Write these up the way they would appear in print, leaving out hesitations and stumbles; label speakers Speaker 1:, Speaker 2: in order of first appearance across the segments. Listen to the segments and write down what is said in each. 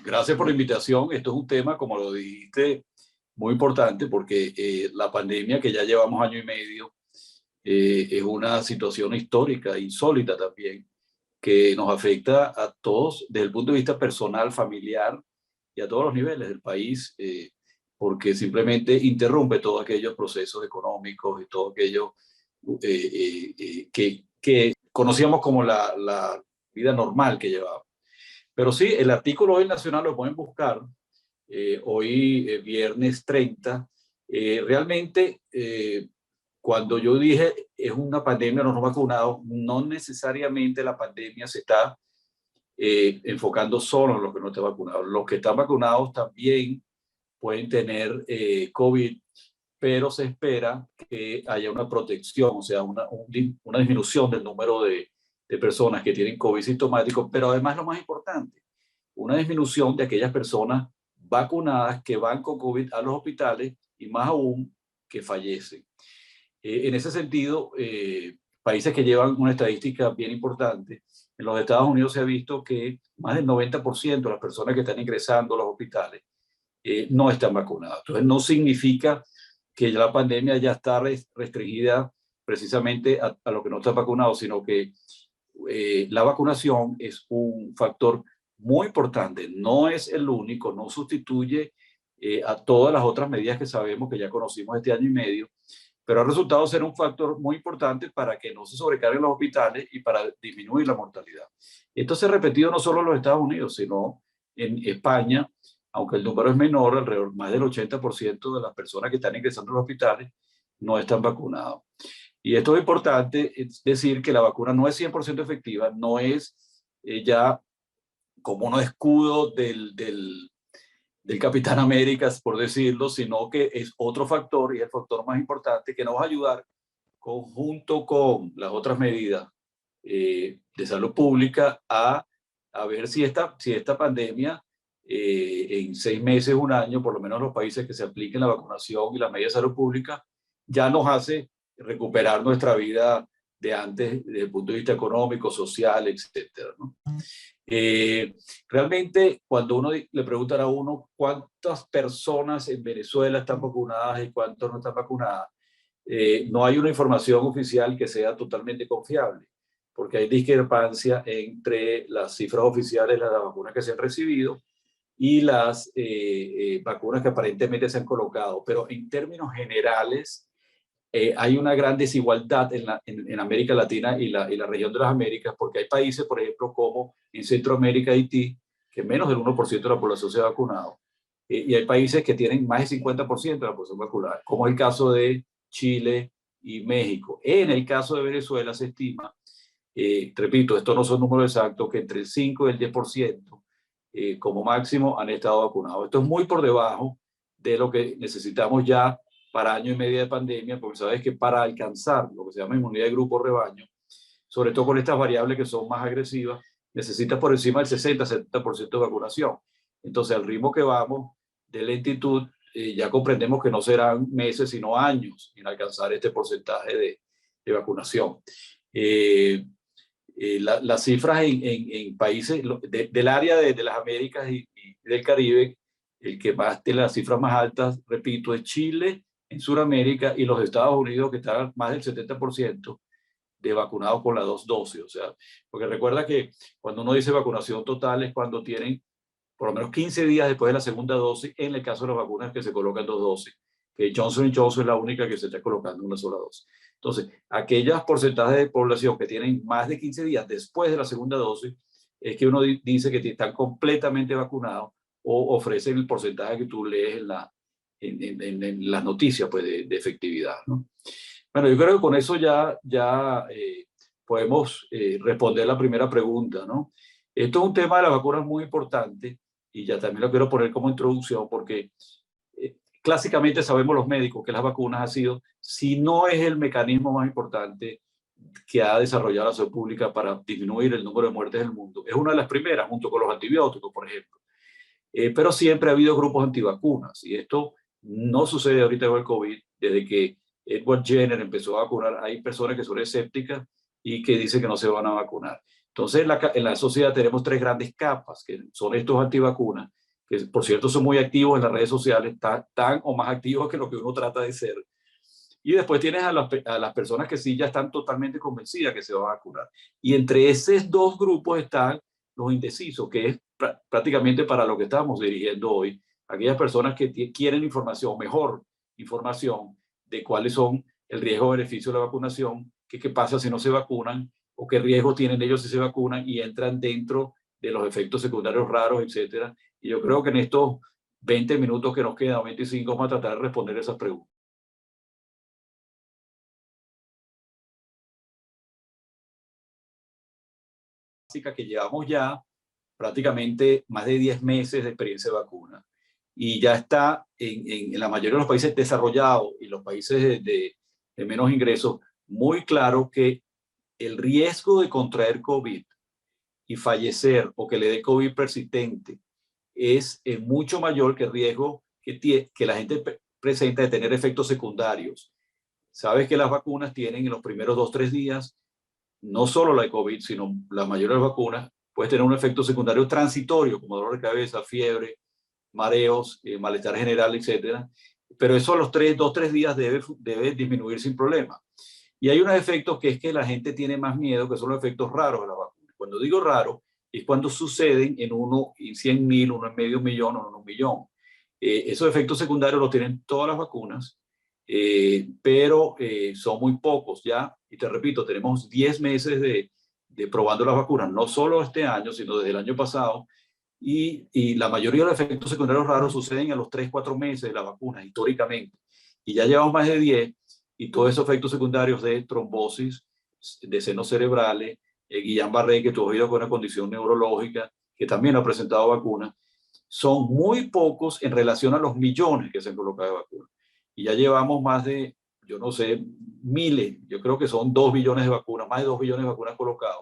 Speaker 1: Gracias por la invitación. Esto es un tema, como lo dijiste, muy importante porque la pandemia que ya llevamos año y medio es una situación histórica, insólita también, que nos afecta a todos desde el punto de vista personal, familiar y a todos los niveles del país, porque simplemente interrumpe todos aquellos procesos económicos y todo aquello que conocíamos como la vida normal que llevábamos. Pero sí, el artículo hoy Nacional lo pueden buscar, hoy viernes 30. Realmente, cuando yo dije es una pandemia, no vacunados, no necesariamente la pandemia se está enfocando solo en los que no están vacunados. Los que están vacunados también pueden tener COVID, pero se espera que haya una protección, o sea, una disminución del número de personas que tienen COVID sintomáticos, pero además lo más importante, una disminución de aquellas personas vacunadas que van con COVID a los hospitales y más aún que fallecen. En ese sentido, países que llevan una estadística bien importante, en los Estados Unidos se ha visto que más del 90% de las personas que están ingresando a los hospitales no están vacunadas. Entonces, no significa que ya la pandemia ya está restringida precisamente a los que no están vacunados, sino que la vacunación es un factor muy importante. No es el único, no sustituye a todas las otras medidas que sabemos que ya conocimos este año y medio, pero ha resultado ser un factor muy importante para que no se sobrecarguen los hospitales y para disminuir la mortalidad. Esto se ha repetido no solo en los Estados Unidos, sino en España, aunque el número es menor, alrededor más del 80% de las personas que están ingresando a los hospitales no están vacunadas. Y esto es importante, es decir, que la vacuna no es 100% efectiva, no es ya como un escudo del Capitán América, por decirlo, sino que es otro factor y es el factor más importante que nos va a ayudar conjunto con las otras medidas de salud pública a ver si esta pandemia en 6 meses, un año, por lo menos en los países que se apliquen la vacunación y las medidas de salud pública, ya nos hace recuperar nuestra vida de antes desde el punto de vista económico, social, etcétera, ¿no? Realmente, cuando uno le preguntan a uno cuántas personas en Venezuela están vacunadas y cuántas no están vacunadas, no hay una información oficial que sea totalmente confiable, porque hay discrepancia entre las cifras oficiales de las vacunas que se han recibido y las vacunas que aparentemente se han colocado. Pero en términos generales, hay una gran desigualdad en América Latina y la región de las Américas, porque hay países, por ejemplo, como en Centroamérica, Haití, que menos del 1% de la población se ha vacunado, y hay países que tienen más del 50% de la población vacunada, como es el caso de Chile y México. En el caso de Venezuela se estima, repito, estos no son números exactos, que entre el 5 y el 10% como máximo han estado vacunados. Esto es muy por debajo de lo que necesitamos ya para año y medio de pandemia, porque sabes que para alcanzar lo que se llama inmunidad de grupo rebaño, sobre todo con estas variables que son más agresivas, necesitas por encima del 60-70% de vacunación. Entonces, al ritmo que vamos de lentitud, ya comprendemos que no serán meses, sino años en alcanzar este porcentaje de vacunación. Las cifras en países del área de las Américas y del Caribe, el que más tiene las cifras más altas, repito, es Chile en Sudamérica y los Estados Unidos, que están más del 70% de vacunados con las 2 dosis. O sea, porque recuerda que cuando uno dice vacunación total es cuando tienen por lo menos 15 días después de la segunda dosis, en el caso de las vacunas que se colocan 2 dosis, que Johnson Johnson es la única que se está colocando una sola dosis. Entonces, aquellas porcentajes de población que tienen más de 15 días después de la segunda dosis, es que uno dice que están completamente vacunados o ofrecen el porcentaje que tú lees en las noticias pues, de efectividad, ¿no? Bueno, yo creo que con eso ya podemos responder la primera pregunta, ¿no? Esto es un tema de las vacunas muy importante y ya también lo quiero poner como introducción porque clásicamente sabemos los médicos que las vacunas ha sido, si no es el mecanismo más importante que ha desarrollado la salud pública para disminuir el número de muertes del mundo, es una de las primeras junto con los antibióticos, por ejemplo. Pero siempre ha habido grupos antivacunas y esto no sucede ahorita con el COVID, desde que Edward Jenner empezó a vacunar, hay personas que son escépticas y que dice que no se van a vacunar. Entonces, en la sociedad tenemos tres grandes capas, que son estos antivacunas, que por cierto son muy activos en las redes sociales, tan o más activos que lo que uno trata de ser. Y después tienes a las personas que sí ya están totalmente convencidas que se van a vacunar. Y entre esos dos grupos están los indecisos, que es prácticamente para lo que estamos dirigiendo hoy. Aquellas personas que quieren información, mejor información, de cuáles son el riesgo-beneficio de la vacunación, qué pasa si no se vacunan, o qué riesgo tienen ellos si se vacunan y entran dentro de los efectos secundarios raros, etcétera. Y yo creo que en estos 20 minutos que nos quedan, 25, vamos a tratar de responder esas preguntas. Que llevamos ya prácticamente más de 10 meses de experiencia de vacuna y ya está en la mayoría de los países desarrollados y los países de menos ingresos muy claro que el riesgo de contraer COVID y fallecer o que le dé COVID persistente es mucho mayor que el riesgo que la gente presenta de tener efectos secundarios. Sabes que las vacunas tienen en los primeros 2 o 3 días, no solo la de COVID, sino la mayoría de las vacunas, puede tener un efecto secundario transitorio, como dolor de cabeza, fiebre, mareos, malestar general, etcétera. Pero eso a los 2 o 3 días debe disminuir sin problema. Y hay unos efectos que es que la gente tiene más miedo, que son los efectos raros de la vacuna. Cuando digo raro, es cuando suceden en 1 en 100.000, 1 en 500.000, 1 en 1 millón. Esos efectos secundarios los tienen todas las vacunas, pero son muy pocos ya. Y te repito, tenemos 10 meses de probando las vacunas, no solo este año, sino desde el año pasado. Y la mayoría de los efectos secundarios raros suceden a los 3 o 4 meses de la vacuna, históricamente. Y ya llevamos más de 10 y todos esos efectos secundarios de trombosis, de senos cerebrales, Guillain-Barré, que tú has oído con una condición neurológica, que también ha presentado vacuna, son muy pocos en relación a los millones que se han colocado de vacunas. Y ya llevamos más de, yo no sé, miles, yo creo que son 2 billones de vacunas, más de 2 billones de vacunas colocadas.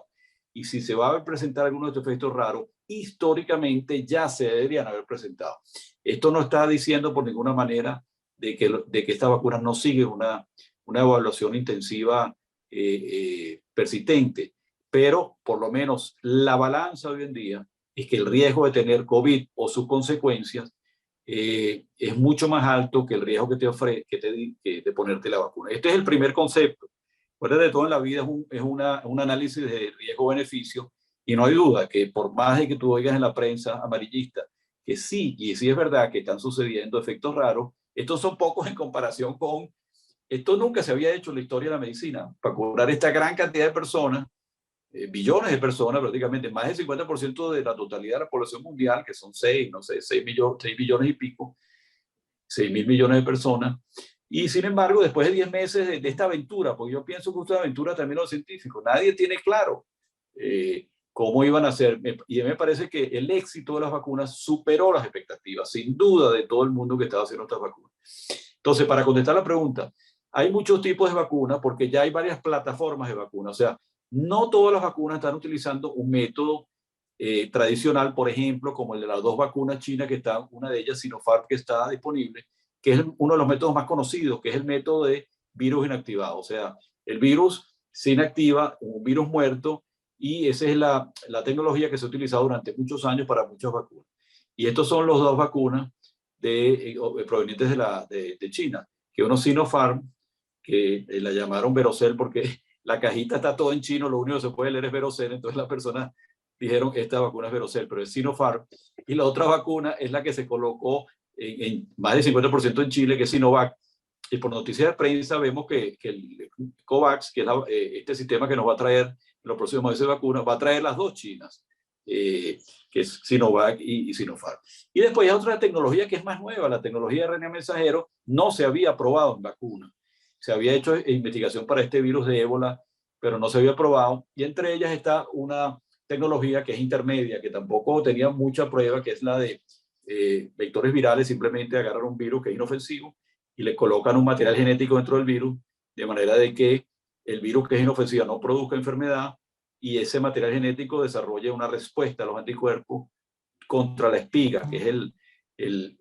Speaker 1: Y si se va a presentar alguno de estos efectos raros, históricamente ya se deberían haber presentado. Esto no está diciendo por ninguna manera de que esta vacuna no sigue una evaluación intensiva persistente, pero por lo menos la balanza hoy en día es que el riesgo de tener COVID o sus consecuencias es mucho más alto que el riesgo que te ofrece de ponerte la vacuna. Este es el primer concepto. Acuérdate, de todo en la vida es un análisis de riesgo-beneficio y no hay duda que por más de que tú oigas en la prensa amarillista que sí, y sí es verdad que están sucediendo efectos raros, estos son pocos en comparación con, esto nunca se había hecho en la historia de la medicina, para curar esta gran cantidad de personas, billones de personas, prácticamente más del 50% de la totalidad de la población mundial, que son 6, no sé, 6 billones y pico, 6.000 millones de personas. Y sin embargo, después de 10 meses de esta aventura, porque yo pienso que es una aventura también a los científicos, nadie tiene claro cómo iban a ser. Y a mí me parece que el éxito de las vacunas superó las expectativas, sin duda, de todo el mundo que estaba haciendo estas vacunas. Entonces, para contestar la pregunta, hay muchos tipos de vacunas porque ya hay varias plataformas de vacunas. O sea, no todas las vacunas están utilizando un método tradicional, por ejemplo, como el de las 2 vacunas chinas que están, una de ellas Sinopharm, que está disponible, que es uno de los métodos más conocidos, que es el método de virus inactivado. O sea, el virus se inactiva, un virus muerto, y esa es la tecnología que se ha utilizado durante muchos años para muchas vacunas. Y estos son los 2 vacunas provenientes de China, que uno Sinopharm, que la llamaron Verocell porque la cajita está todo en chino, lo único que se puede leer es Verocell, entonces las personas dijeron que esta vacuna es Verocell, pero es Sinopharm. Y la otra vacuna es la que se colocó en más del 50% en Chile, que es Sinovac. Y por noticias de prensa vemos que el COVAX, que es este sistema que nos va a traer en los próximos meses de vacunas, va a traer las 2 chinas, que es Sinovac y Sinopharm. Y después hay otra tecnología que es más nueva, la tecnología de RNA mensajero no se había probado en vacuna. Se había hecho investigación para este virus de ébola, pero no se había probado. Y entre ellas está una tecnología que es intermedia, que tampoco tenía mucha prueba, que es la de vectores virales. Simplemente agarran un virus que es inofensivo y le colocan un material genético dentro del virus, de manera de que el virus que es inofensivo no produzca enfermedad y ese material genético desarrolla una respuesta a los anticuerpos contra la espiga, que es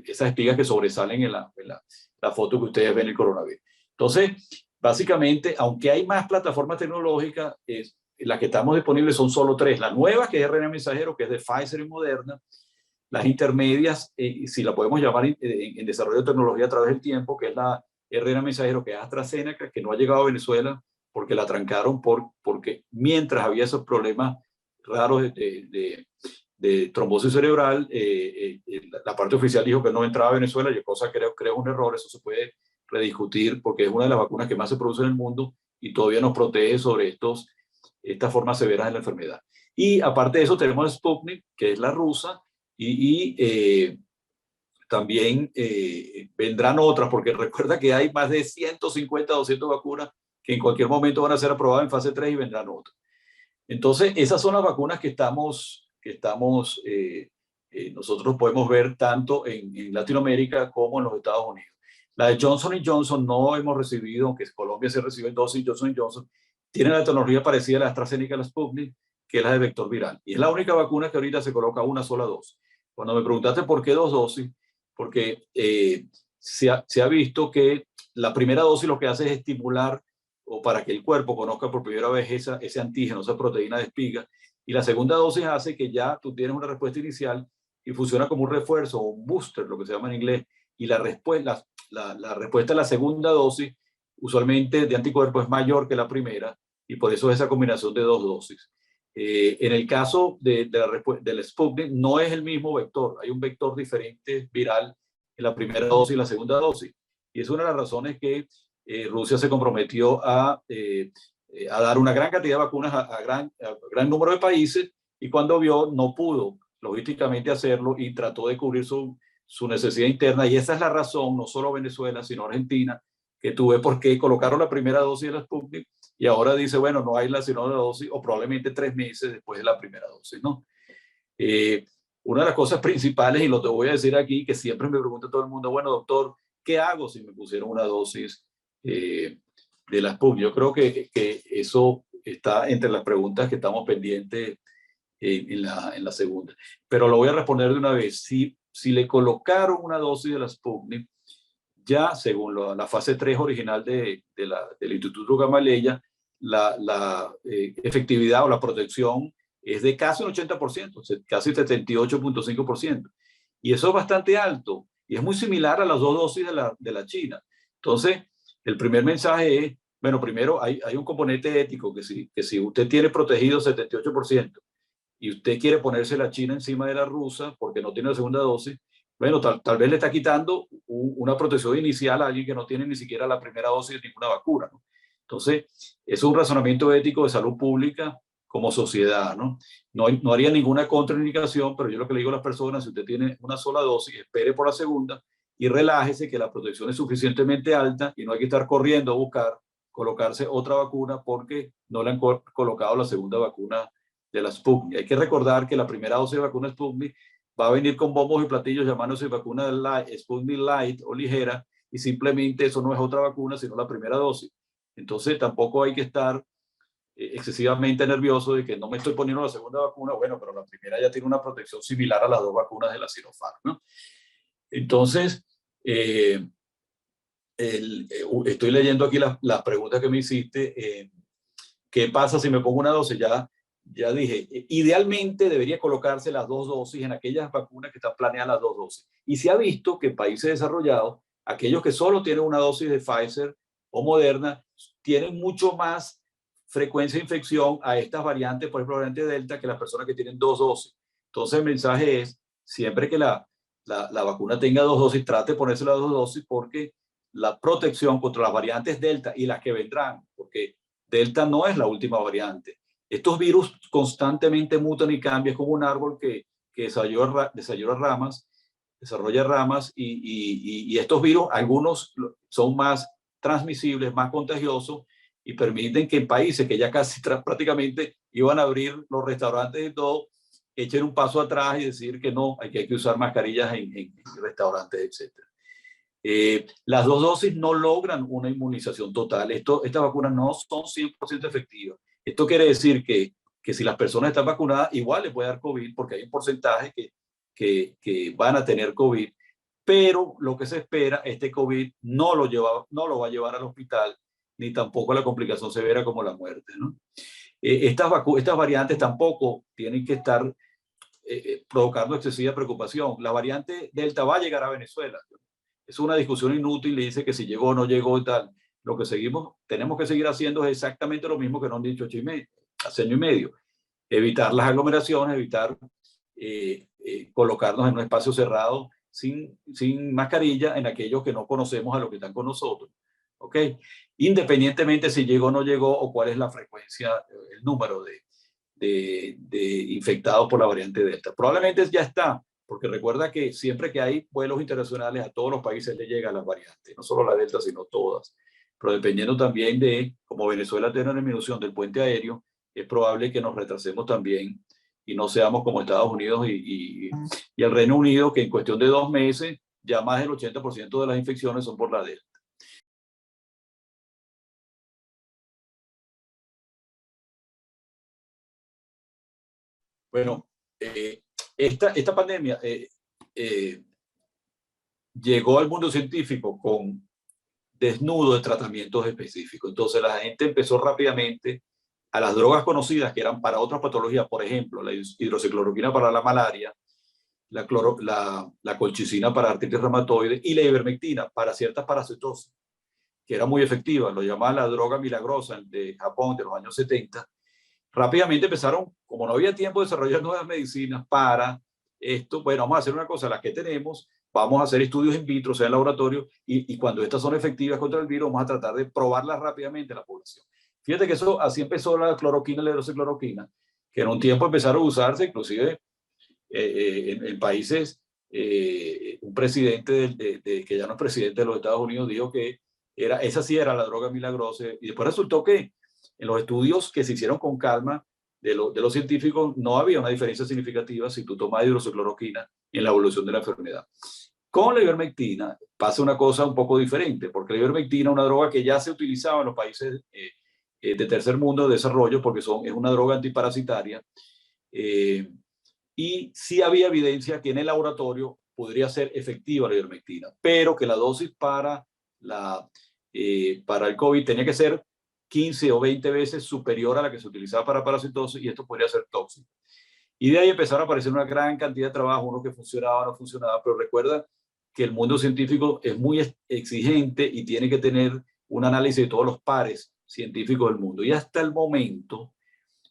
Speaker 1: esas espigas que sobresalen en la foto que ustedes ven el coronavirus. Entonces, básicamente, aunque hay más plataformas tecnológicas, las que estamos disponibles son solo 3. La nueva, que es RNA mensajero, que es de Pfizer y Moderna. Las intermedias, si la podemos llamar en desarrollo de tecnología a través del tiempo, que es la RNA mensajero, que es AstraZeneca, que no ha llegado a Venezuela porque la trancaron porque mientras había esos problemas raros de trombosis cerebral, la parte oficial dijo que no entraba a Venezuela, y cosa creo es un error. Eso se puede rediscutir porque es una de las vacunas que más se produce en el mundo y todavía nos protege sobre estas formas severas de la enfermedad. Y aparte de eso tenemos Sputnik, que es la rusa, y también vendrán otras, porque recuerda que hay más de 150, 200 vacunas que en cualquier momento van a ser aprobadas en fase 3 y vendrán otras. Entonces, esas son las vacunas que nosotros podemos ver tanto en Latinoamérica como en los Estados Unidos. La de Johnson Johnson no hemos recibido, aunque Colombia se recibe dosis Johnson Johnson, tiene la tecnología parecida a la AstraZeneca y la Sputnik, que es la de vector viral. Y es la única vacuna que ahorita se coloca una sola dosis. Cuando me preguntaste por qué 2 dosis, porque se ha visto que la primera dosis lo que hace es estimular, o para que el cuerpo conozca por primera vez ese antígeno, esa proteína de espiga, y la segunda dosis hace que ya tú tienes una respuesta inicial y funciona como un refuerzo o un booster, lo que se llama en inglés, y la respuesta a la segunda dosis usualmente de anticuerpos es mayor que la primera, y por eso es esa combinación de 2 dosis. En el caso del Sputnik no es el mismo vector, hay un vector diferente viral en la primera dosis y la segunda dosis, y es una de las razones que Rusia se comprometió a dar una gran cantidad de vacunas a gran número de países, y cuando vio no pudo logísticamente hacerlo y trató de cubrir su necesidad interna, y esa es la razón, no solo Venezuela, sino Argentina, que tuve porque colocaron la primera dosis de la Sputnik y ahora dice, bueno, no hay la segunda dosis, o probablemente 3 meses después de la primera dosis, ¿no? Una de las cosas principales, y lo te voy a decir aquí, que siempre me pregunta todo el mundo, bueno, doctor, ¿qué hago si me pusieron una dosis de la Sputnik? Yo creo que eso está entre las preguntas que estamos pendientes en la segunda. Pero lo voy a responder de una vez. Si le colocaron una dosis de la Sputnik, ya según la fase 3 original del Instituto Gamaleya, la efectividad o la protección es de casi un 80%, o sea, casi 78.5%. Y eso es bastante alto y es muy similar a las 2 dosis de la China. Entonces, el primer mensaje es, bueno, primero hay un componente ético, que si usted tiene protegido 78% y usted quiere ponerse la China encima de la rusa porque no tiene la segunda dosis, bueno, tal vez le está quitando una protección inicial a alguien que no tiene ni siquiera la primera dosis de ninguna vacuna, ¿no? Entonces, es un razonamiento ético de salud pública como sociedad, ¿no? No haría ninguna contraindicación, pero yo lo que le digo a las personas, si usted tiene una sola dosis, espere por la segunda y relájese, que la protección es suficientemente alta y no hay que estar corriendo a buscar colocarse otra vacuna porque no le han colocado la segunda vacuna de la Sputnik. Hay que recordar que la primera dosis de vacuna Sputnik va a venir con bombos y platillos llamándose vacuna de Sputnik Light o ligera, y simplemente eso no es otra vacuna, sino la primera dosis. Entonces tampoco hay que estar excesivamente nervioso de que no me estoy poniendo la segunda vacuna, bueno, pero la primera ya tiene una protección similar a las 2 vacunas de la Sinopharm, ¿no? Entonces, estoy leyendo aquí las preguntas que me hiciste. ¿Qué pasa si me pongo una dosis? Ya dije, idealmente debería colocarse las 2 dosis en aquellas vacunas que están planeadas las 2 dosis. Y se ha visto que en países desarrollados, aquellos que solo tienen una dosis de Pfizer o Moderna, tienen mucho más frecuencia de infección a estas variantes, por ejemplo, la variante Delta, que las personas que tienen 2 dosis. Entonces el mensaje es, siempre que la vacuna tenga 2 dosis, trate de ponerse las 2 dosis, porque la protección contra las variantes Delta y las que vendrán, porque Delta no es la última variante. Estos virus constantemente mutan y cambian, como un árbol que desarrolla ramas, y estos virus, algunos son más transmisibles, más contagiosos, y permiten que en países que ya casi prácticamente iban a abrir los restaurantes y todo, echen un paso atrás y decir que no, hay que usar mascarillas en restaurantes, etcétera. Las 2 dosis no logran una inmunización total. Estas vacunas no son 100% efectivas. Esto quiere decir que si las personas están vacunadas, igual les puede dar COVID, porque hay un porcentaje que van a tener COVID, pero lo que se espera, este COVID no lo va a llevar al hospital, ni tampoco la complicación severa como la muerte, ¿no? Estas variantes tampoco tienen que estar provocando excesiva preocupación. La variante Delta va a llegar a Venezuela. Es una discusión inútil y dice que si llegó o no llegó y tal. Lo que tenemos que seguir haciendo es exactamente lo mismo que nos han dicho hace año y medio. Evitar las aglomeraciones, evitar colocarnos en un espacio cerrado sin mascarilla en aquellos que no conocemos a los que están con nosotros. ¿Ok? Independientemente si llegó o no llegó o cuál es la frecuencia, el número de infectados por la variante Delta. Probablemente ya está, porque recuerda que siempre que hay vuelos internacionales a todos los países le llegan las variantes, no solo la Delta, sino todas. Pero dependiendo también de, como Venezuela tiene una disminución del puente aéreo, es probable que nos retrasemos también y no seamos como Estados Unidos y el Reino Unido, que en cuestión de 2 meses ya más del 80% de las infecciones son por la Delta. Bueno, esta pandemia eh, llegó al mundo científico con desnudo de tratamientos específicos. Entonces la gente empezó rápidamente a las drogas conocidas que eran para otras patologías, por ejemplo, la hidroxicloroquina para la malaria, la colchicina para artritis reumatoide y la ivermectina para ciertas parasitosis, que era muy efectiva, lo llamaban la droga milagrosa de Japón de los años 70. Rápidamente empezaron, como no había tiempo de desarrollar nuevas medicinas para esto, bueno, vamos a hacer una cosa, las que tenemos, vamos a hacer estudios in vitro, sea en laboratorio, y cuando estas son efectivas contra el virus, vamos a tratar de probarlas rápidamente en la población. Fíjate que eso, así empezó la cloroquina y la hidroxicloroquina, que en un tiempo empezaron a usarse, inclusive en países, un presidente que ya no es presidente de los Estados Unidos dijo que esa sí era la droga milagrosa, y después resultó que en los estudios que se hicieron con calma de los científicos no había una diferencia significativa si tú tomas hidroxicloroquina en la evolución de la enfermedad. Con la ivermectina pasa una cosa un poco diferente, porque la ivermectina es una droga que ya se utilizaba en los países de tercer mundo de desarrollo, porque es una droga antiparasitaria, y sí había evidencia que en el laboratorio podría ser efectiva la ivermectina, pero que la dosis para el COVID tenía que ser 15 o 20 veces superior a la que se utilizaba para parasitosis, y esto podría ser tóxico. Y de ahí empezaron a aparecer una gran cantidad de trabajos, uno que funcionaba, no funcionaba, pero recuerda que el mundo científico es muy exigente y tiene que tener un análisis de todos los pares científicos del mundo. Y hasta el momento,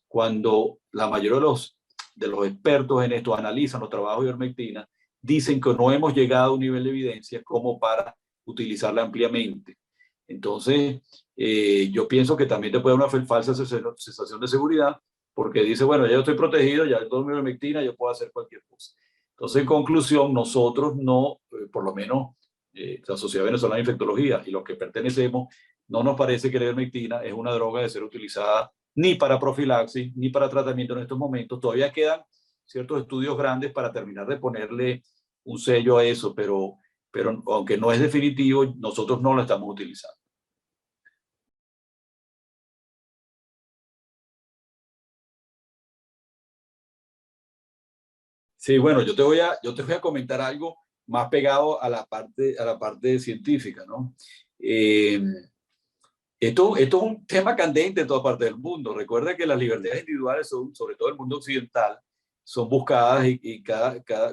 Speaker 1: cuando la mayoría de los expertos en esto analizan los trabajos de ivermectina, dicen que no hemos llegado a un nivel de evidencia como para utilizarla ampliamente. Entonces, yo pienso que también te puede dar una falsa sensación de seguridad, porque dice, bueno, ya yo estoy protegido, ya tomo mi ivermectina, yo puedo hacer cualquier cosa. Entonces, en conclusión, nosotros no, por lo menos la Sociedad Venezolana de Infectología y los que pertenecemos, no nos parece que la ivermectina es una droga de ser utilizada ni para profilaxis, ni para tratamiento en estos momentos. Todavía quedan ciertos estudios grandes para terminar de ponerle un sello a eso, pero aunque no es definitivo, nosotros no lo estamos utilizando. Sí, bueno, yo te voy a comentar algo más pegado a la parte científica, ¿no? Eh, esto es un tema candente en toda parte del mundo. Recuerda que las libertades individuales son, sobre todo en el mundo occidental, son buscadas y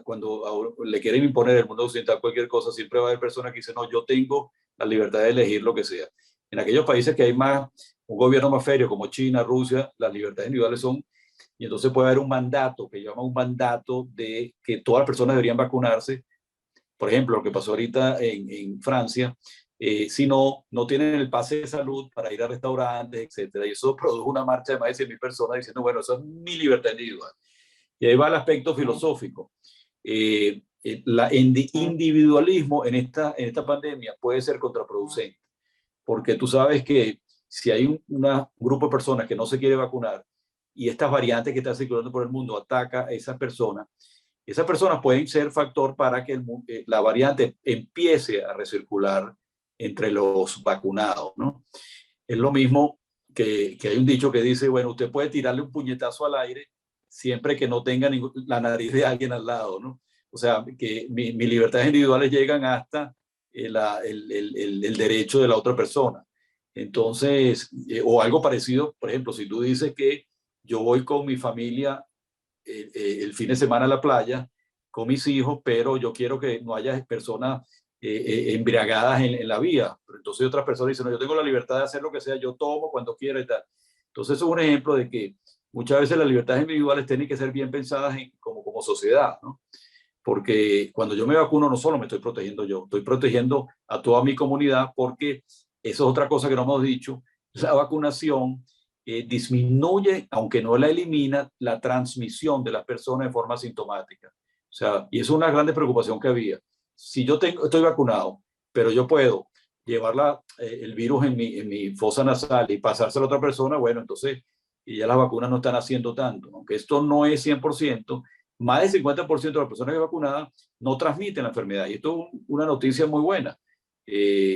Speaker 1: cuando le quieren imponer el mundo occidental cualquier cosa, siempre va a haber personas que dicen, no, yo tengo la libertad de elegir lo que sea. En aquellos países que hay un gobierno más férreo, como China, Rusia, las libertades individuales son, y entonces puede haber un mandato, que llama un mandato de que todas las personas deberían vacunarse. Por ejemplo, lo que pasó ahorita en Francia, si no tienen el pase de salud para ir a restaurantes, etcétera. Y eso produjo una marcha de más de 100.000 personas diciendo, bueno, eso es mi libertad individual. Y ahí va el aspecto filosófico. El individualismo en esta pandemia puede ser contraproducente, porque tú sabes que si hay un grupo de personas que no se quiere vacunar y estas variantes que están circulando por el mundo ataca a esas personas pueden ser factor para que la variante empiece a recircular entre los vacunados, ¿no? Es lo mismo que hay un dicho que dice, bueno, usted puede tirarle un puñetazo al aire siempre que no tenga la nariz de alguien al lado, ¿no? O sea, que mis libertades individuales llegan hasta el derecho de la otra persona. Entonces, o algo parecido, por ejemplo, si tú dices que yo voy con mi familia el fin de semana a la playa, con mis hijos, pero yo quiero que no haya personas embriagadas en la vía. Pero entonces otras personas dicen, no, yo tengo la libertad de hacer lo que sea, yo tomo cuando quiera y tal. Entonces eso es un ejemplo de que muchas veces las libertades individuales tienen que ser bien pensadas como sociedad, ¿no? Porque cuando yo me vacuno no solo me estoy protegiendo yo, estoy protegiendo a toda mi comunidad, porque eso es otra cosa que no hemos dicho, la vacunación disminuye, aunque no la elimina, la transmisión de las personas de forma asintomática. O sea, y eso es una gran preocupación que había. Si yo estoy vacunado, pero yo puedo llevar el virus en mi fosa nasal y pasárselo a otra persona, bueno, entonces y ya las vacunas no están haciendo tanto. Aunque esto no es 100%, más del 50% de las personas vacunadas no transmiten la enfermedad. Y esto es una noticia muy buena.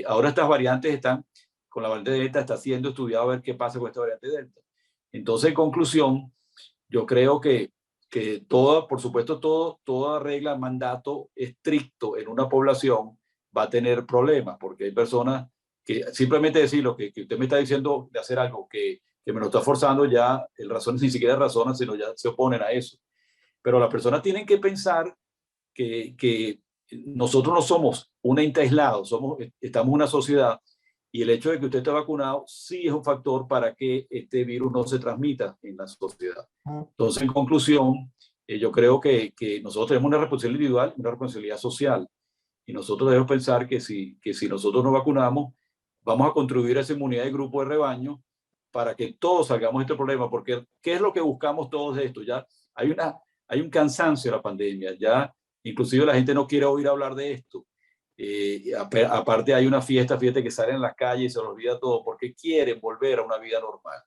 Speaker 1: Ahora estas variantes están, con la variante Delta, está siendo estudiado a ver qué pasa con esta variante Delta. Entonces, en conclusión, yo creo que toda, por supuesto, toda regla, mandato estricto en una población va a tener problemas, porque hay personas que simplemente decir lo que usted me está diciendo de hacer algo que me lo está forzando, ya el razón ni siquiera razonan, sino ya se oponen a eso. Pero las personas tienen que pensar que nosotros no somos un ente aislado, estamos en una sociedad y el hecho de que usted esté vacunado sí es un factor para que este virus no se transmita en la sociedad. Entonces, en conclusión, yo creo que nosotros tenemos una responsabilidad individual y una responsabilidad social. Y nosotros debemos pensar que si nosotros nos vacunamos, vamos a contribuir a esa inmunidad de grupo de rebaño para que todos salgamos de este problema. Porque, ¿qué es lo que buscamos todos de esto? Ya hay un cansancio de la pandemia. Ya inclusive la gente no quiere oír hablar de esto. Aparte hay una fiesta que salen en las calles y se los olvida todo porque quieren volver a una vida normal.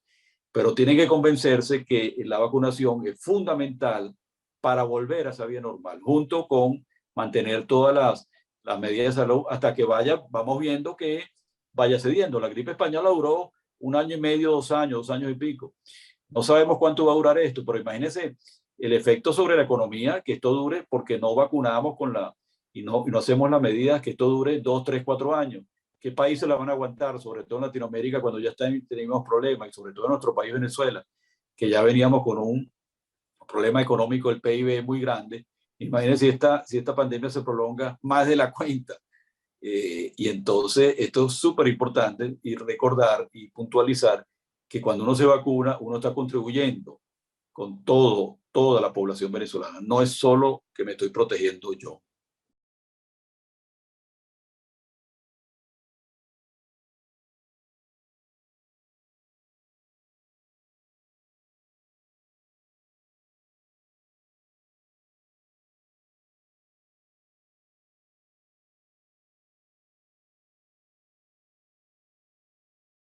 Speaker 1: Pero tienen que convencerse que la vacunación es fundamental para volver a esa vida normal, junto con mantener todas las medidas de salud hasta que vamos viendo que vaya cediendo. La gripe española duró 1 año y medio, 2 años, 2 años y pico. No sabemos cuánto va a durar esto, pero imagínense el efecto sobre la economía que esto dure porque no vacunamos y no hacemos las medidas, que esto dure 2, 3, 4 años. ¿Qué países la van a aguantar? Sobre todo en Latinoamérica, cuando ya tenemos problemas, y sobre todo en nuestro país, Venezuela, que ya veníamos con un problema económico del PIB muy grande. Imagínense si esta pandemia se prolonga más de la cuenta. Y entonces esto es súper importante y recordar y puntualizar que cuando uno se vacuna, uno está contribuyendo con toda la población venezolana. No es solo que me estoy protegiendo yo.